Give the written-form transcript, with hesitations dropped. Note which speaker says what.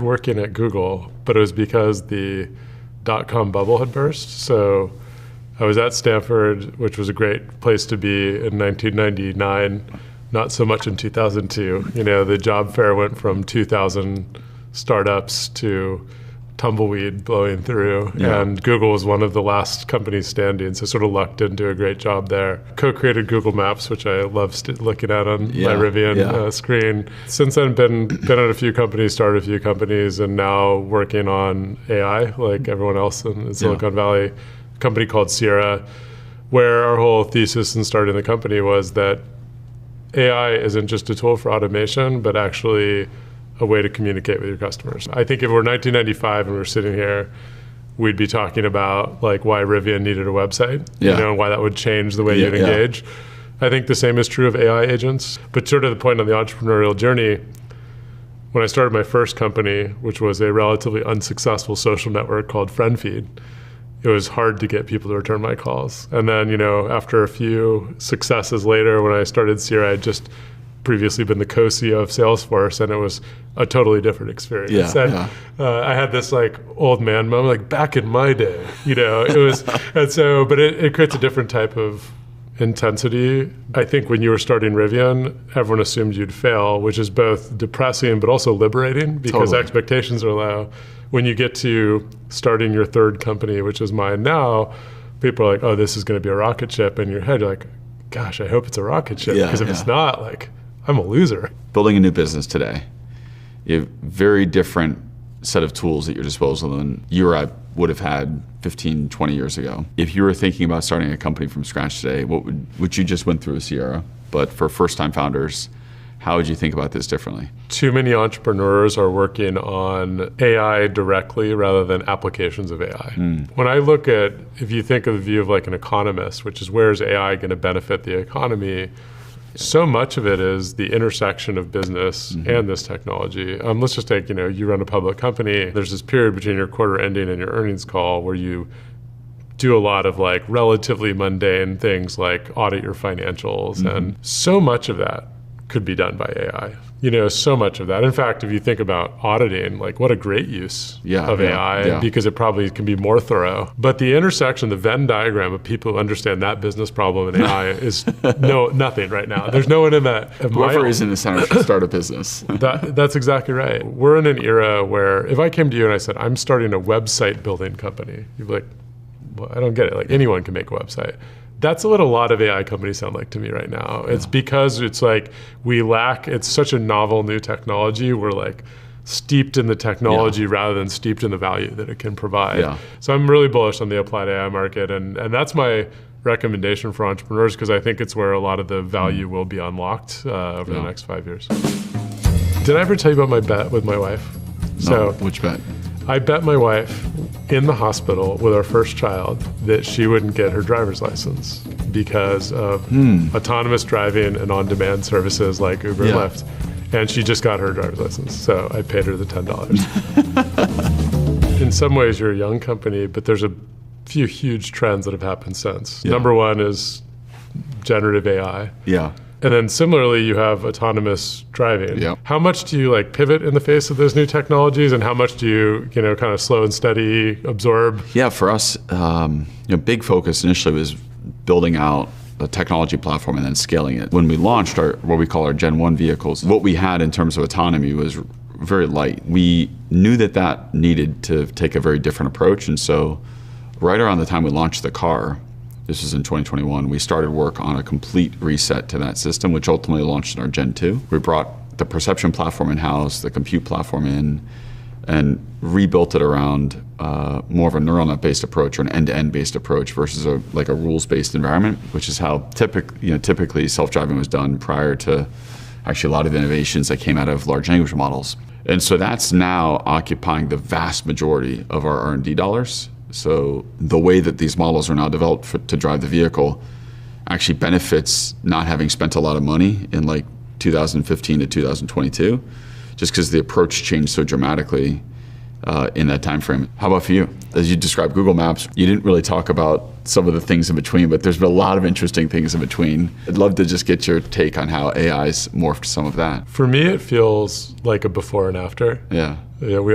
Speaker 1: working at Google, but it was because the dot-com bubble had burst. So I was at Stanford, which was a great place to be in 1999, not so much in 2002. The job fair went from 2,000 startups to tumbleweed blowing through. Yeah. And Google was one of the last companies standing, so sort of lucked into a great job there. Co-created Google Maps, which I love looking at on my Rivian screen. Since then, been at a few companies, started a few companies, and now working on AI like everyone else in Silicon Valley. A company called Sierra, where our whole thesis in starting the company was that AI isn't just a tool for automation, but actually a way to communicate with your customers. I think if it were 1995 and we were sitting here, we'd be talking about like why Rivian needed a website, and why that would change the way you'd engage. I think the same is true of AI agents. But sort of the point on the entrepreneurial journey, when I started my first company, which was a relatively unsuccessful social network called FriendFeed, it was hard to get people to return my calls. And then, after a few successes later, when I started Sierra, I'd just previously been the co-CEO of Salesforce, and it was a totally different experience. I had this like old man moment, like back in my day, it was, and so, but it creates a different type of intensity. I think when you were starting Rivian, everyone assumed you'd fail, which is both depressing, but also liberating because expectations are low. When you get to starting your third company, which is mine now, people are like, oh, this is going to be a rocket ship. In your head, you're like, gosh, I hope it's a rocket ship, because if it's not, like, I'm a loser.
Speaker 2: Building a new business today, you have very different set of tools at your disposal than you or I would have had 15, 20 years ago. If you were thinking about starting a company from scratch today, which you just went through with Sierra, but for first-time founders, how would you think about this differently?
Speaker 1: Too many entrepreneurs are working on AI directly rather than applications of AI. When I look at, if you think of the view of like an economist, which is where is AI going to benefit the economy, so much of it is the intersection of business and this technology. Let's just take, you run a public company. There's this period between your quarter ending and your earnings call where you do a lot of like relatively mundane things like audit your financials. And so much of that could be done by AI. So much of that. In fact, if you think about auditing, like what a great use of AI, because it probably can be more thorough. But the intersection, the Venn diagram of people who understand that business problem in AI is nothing right now. There's no one in that.
Speaker 2: Whoever is in the center should start a business.
Speaker 1: That's exactly right. We're in an era where if I came to you and I said, I'm starting a website building company, you'd be like, well, I don't get it. Like anyone can make a website. That's what a lot of AI companies sound like to me right now. It's because it's like it's such a novel new technology. We're like steeped in the technology rather than steeped in the value that it can provide. So I'm really bullish on the applied AI market. And that's my recommendation for entrepreneurs, because I think it's where a lot of the value will be unlocked over the next 5 years. Did I ever tell you about my bet with my wife?
Speaker 2: No, which bet?
Speaker 1: I bet my wife in the hospital with our first child that she wouldn't get her driver's license because of autonomous driving and on-demand services like Uber and Lyft. And she just got her driver's license, so I paid her the $10. In some ways, you're a young company, but there's a few huge trends that have happened since. Number one is generative AI. And then similarly, you have autonomous driving. How much do you like pivot in the face of those new technologies, and how much do you, kind of slow and steady absorb?
Speaker 2: For us, big focus initially was building out a technology platform and then scaling it. When we launched what we call our Gen 1 vehicles, what we had in terms of autonomy was very light. We knew that needed to take a very different approach, and so right around the time we launched the car, this was in 2021, we started work on a complete reset to that system, which ultimately launched in our Gen 2. We brought the perception platform in-house, the compute platform in, and rebuilt it around more of a neural net-based approach or an end-to-end based approach versus a rules-based environment, which is how typically self-driving was done prior to actually a lot of innovations that came out of large language models. And so that's now occupying the vast majority of our R&D dollars. So the way that these models are now developed to drive the vehicle actually benefits not having spent a lot of money in like 2015 to 2022, just because the approach changed so dramatically in that time frame. How about for you? As you described Google Maps, you didn't really talk about some of the things in between, but there's been a lot of interesting things in between. I'd love to just get your take on how AI's morphed some of that.
Speaker 1: For me, it feels like a before and after.
Speaker 2: Yeah.
Speaker 1: Yeah, we